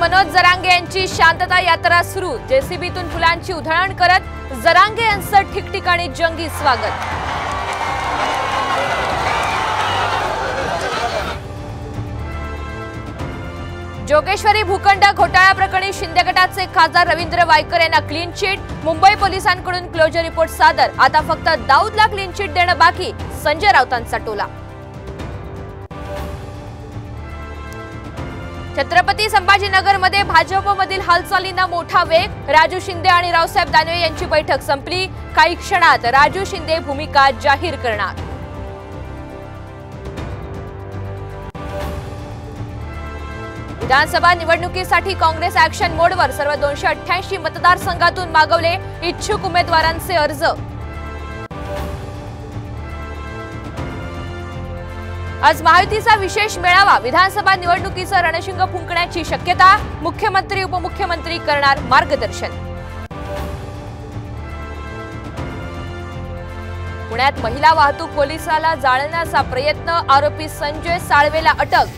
मनोज जरांगे यांची शांतता यात्रा सुरू। जेसीबीतून फुलांची उधळण करत जरांगे यांचं ठिकठिकाणी जंगी स्वागत। जोगेश्वरी भूखंड घोटाळा प्रकरणी शिंदे गटाचे खासदार रवींद्र वायकर यांना क्लीन चिट। मुंबई पोलिसांकडून क्लोजर रिपोर्ट सादर। आता फक्त दाऊदला क्लीन चिट देणं बाकी। संजय राऊतांचा टोला। छत्रपती संभाजीनगरमध्ये भाजपमधील हालचालींना मोठा वेग। राजू शिंदे आणि रावसाहेब दानवे यांची बैठक संपली। काही क्षणात राजू शिंदे भूमिका जाहीर करणार। विधानसभा निवडणुकीसाठी काँग्रेस ॲक्शन मोडवर। सर्व 288 मतदारसंघातून मागवले इच्छुक उमेदवारांचे अर्ज। आज महायुतीचा विशेष मेळावा। विधानसभा निवडणुकीचं रणशिंग फुंकण्याची शक्यता। मुख्यमंत्री उपमुख्यमंत्री करणार मार्गदर्शन। पुण्यात महिला वाहतूक पोलिसाला जाळण्याचा प्रयत्न। आरोपी संजय साळवेला अटक।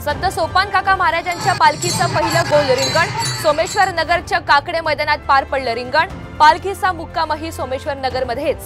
संत सोपान काका महाराजांच्या पालखीचं पहिलं गोल रिंगण। सोमेश्वर नगरच्या काकडे मैदानात पार पडलं रिंगण। पालखीचा मुक्कामही सोमेश्वर नगरमध्येच।